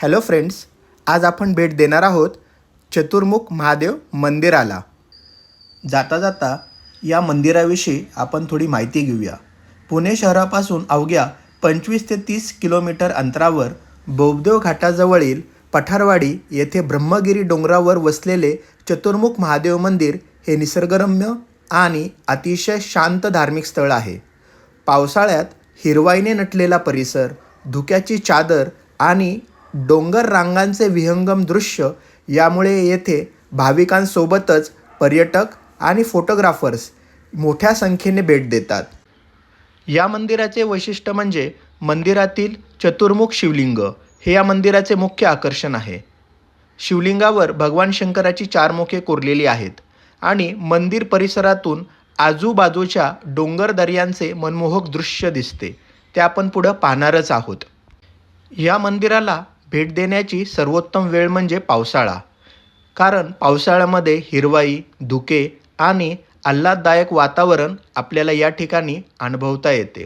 Hello friends, आज आपण भेट देणार आहोत चतुर्मुख महादेव मंदिराला। जाता जाता या मंदिराविषयी आपण थोडी माहिती घेऊया। पुणे शहरापासून अवघ्या 25 ते 30 किलोमीटर अंतरावर बोबदेव घाटाजवळील पठारवाडी येथे ब्रह्मगिरी डोंगरावर वसलेले चतुर्मुख महादेव मंदिर हे निसर्गरम्य आणि अतिशय शांत धार्मिक स्थळ आहे। पावसाळ्यात हिरवाईने नटलेला परिसर, धुक्याची चादर आणि डोंगर रांगांचे विहंगम दृश्य यामुळे येथे भाविकांसोबतच पर्यटक आणि फोटोग्राफर्स मोठ्या संख्येने भेट देतात। या मंदिराचे वैशिष्ट्य म्हणजे मंदिरातील चतुर्मुख शिवलिंग हे या मंदिराचे मुख्य आकर्षण आहे। शिवलिंगावर भगवान शंकराची 4 मुखे कोरलेली आहेत आणि मंदिर परिसरातून आजूबाजूच्या डोंगरदऱ्यांचे मनमोहक दृश्य दिसते। ते आपण पुढे पाहणारच आहोत। या मंदिराला भेट देण्याची सर्वोत्तम वेळ म्हणजे पावसाळा, कारण पावसाळ्यामध्ये हिरवाई, धुके आणि आल्हाददायक वातावरण आपल्याला या ठिकाणी अनुभवता येते।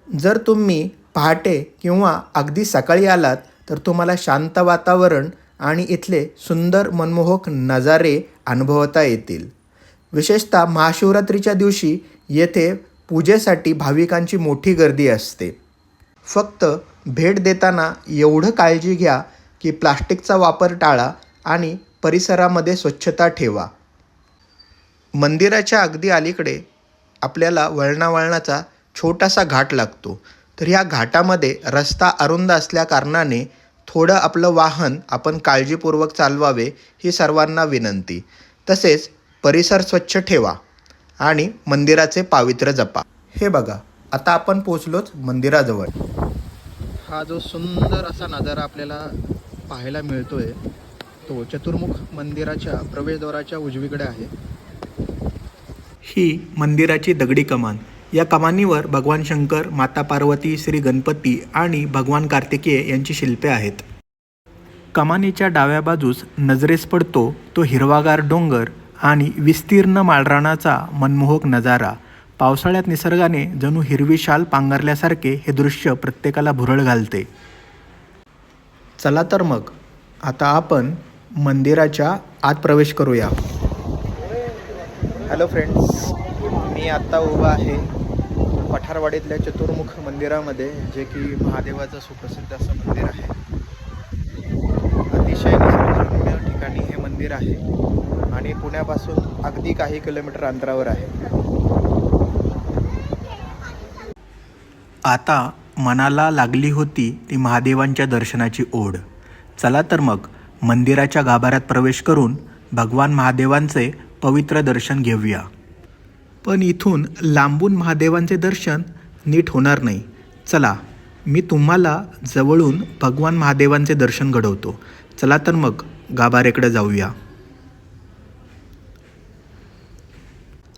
जर तुम्ही पहाटे किंवा अगदी सकाळी आलात तर तुम्हाला शांत वातावरण आणि इथले सुंदर मनमोहक नजारे अनुभवता येतील। विशेषतः महाशिवरात्रीच्या दिवशी येथे पूजेसाठी भाविकांची मोठी गर्दी असते। फक्त भेट देताना एवढं काळजी घ्या की प्लास्टिकचा वापर टाळा आणि परिसरामध्ये स्वच्छता ठेवा। मंदिराच्या अगदी अलीकडे आपल्याला वळणाचा छोटासा घाट लागतो, तर ह्या घाटामध्ये रस्ता अरुंद असल्याकारणाने थोडं आपलं वाहन आपण काळजीपूर्वक चालवावे ही सर्वांना विनंती। तसेच परिसर स्वच्छ ठेवा आणि मंदिराचे पावित्र्य जपा। हे बघा, आता आपण पोचलोच मंदिराजवळ। हा जो सुंदर असा नजारा आपल्याला पाहायला मिळतोय तो चतुर्मुख मंदिराच्या प्रवेशद्वाराच्या उजवीकडे आहे। ही मंदिराची दगडी कमान। या कमानीवर भगवान शंकर, माता पार्वती, श्री गणपती आणि भगवान कार्तिकेय यांची शिल्पे आहेत। कमानीच्या डाव्या बाजूस नजरेस पडतो तो हिरवागार डोंगर आणि विस्तीर्ण माळरानाचा मनमोहक नजारा। पावसाळ्यात निसर्गाने जणू हिरवी शाल पांघरल्यासारखे हे दृश्य प्रत्येकाला भुरळ घालते। चला तर मग आता आपण मंदिराच्या आत प्रवेश करूया। हॅलो फ्रेंड्स, मी आत्ता उभा आहे पठारवाडीतल्या चतुर्मुख मंदिरामध्ये, जे की महादेवाचं सुप्रसिद्ध असं मंदिर आहे। अतिशय निसर्गरम्य ठिकाणी हे मंदिर आहे आणि पुण्यापासून अगदी काही किलोमीटर अंतरावर आहे। आता मनाला लागली होती ती महादेवांच्या दर्शनाची ओढ। चला तर मग मंदिराच्या गाभाऱ्यात प्रवेश करून भगवान महादेवांचे पवित्र दर्शन घेऊया। पण इथून लांबून महादेवांचे दर्शन नीट होणार नाही। चला, मी तुम्हाला जवळून भगवान महादेवांचे दर्शन घडवतो। चला तर मग गाभाऱ्याकडे जाऊया।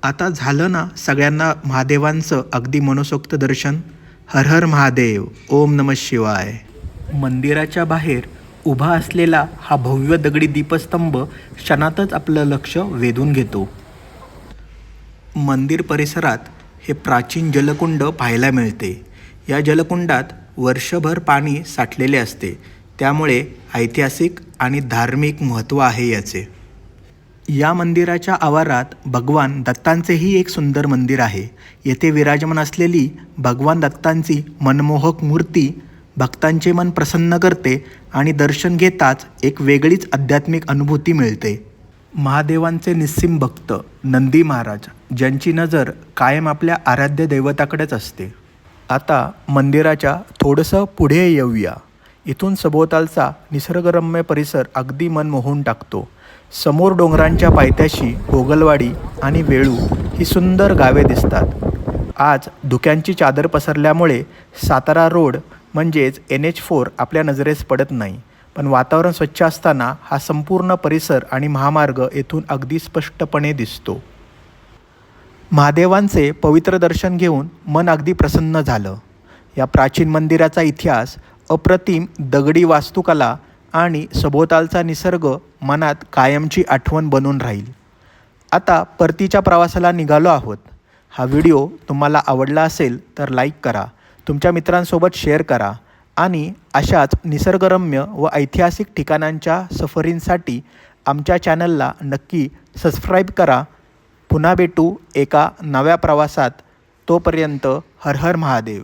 आता झालं ना सगळ्यांना महादेवांचं अगदी मनसोक्त दर्शन? हर हर महादेव, ओम नमः शिवाय। मंदिराच्या बाहेर उभा असलेला हा भव्य दगडी दीपस्तंभ क्षणातच आपलं लक्ष वेधून घेतो। मंदिर परिसरात हे प्राचीन जलकुंड पाहायला मिळते। या जलकुंडात वर्षभर पाणी साठलेले असते, त्यामुळे ऐतिहासिक आणि धार्मिक महत्त्व आहे याचे। या मंदिराच्या आवारात भगवान दत्तांचेही एक सुंदर मंदिर आहे। येथे विराजमान असलेली भगवान दत्तांची मनमोहक मूर्ती भक्तांचे मन प्रसन्न करते आणि दर्शन घेताच एक वेगळीच आध्यात्मिक अनुभूती मिळते। महादेवांचे निस्सीम भक्त नंदी महाराज, ज्यांची नजर कायम आपल्या आराध्य दैवताकडेच असते। आता मंदिराच्या थोडंसं पुढे येऊया। इथून सभोवतालचा निसर्गरम्य परिसर अगदी मन मोहून टाकतो। समोर डोंगरांच्या पायथ्याशी गोगलवाडी आणि वेळू ही सुंदर गावे दिसतात। आज धुक्यांची चादर पसरल्यामुळे सातारा रोड म्हणजेच NH4 आपल्या नजरेस पडत नाही, पण वातावरण स्वच्छ असताना हा संपूर्ण परिसर आणि महामार्ग येथून अगदी स्पष्टपणे दिसतो। महादेवांचे पवित्र दर्शन घेऊन मन अगदी प्रसन्न झालं। या प्राचीन मंदिराचा इतिहास, अप्रतिम दगडी वास्तुकला आणि सभोवतालचा निसर्ग मनात कायमची आठवण बनून राहील। आता परतीच्या प्रवासाला निघालो आहोत। हा व्हिडिओ तुम्हाला आवडला असेल तर लाईक करा, तुमच्या मित्रांसोबत शेअर करा आणि अशाच निसर्गरम्य व ऐतिहासिक ठिकाणांच्या सफरींसाठी आमच्या चॅनलला नक्की सबस्क्राईब करा. पुन्हा भेटू एका नव्या प्रवासात. तोपर्यंत हर हर महादेव.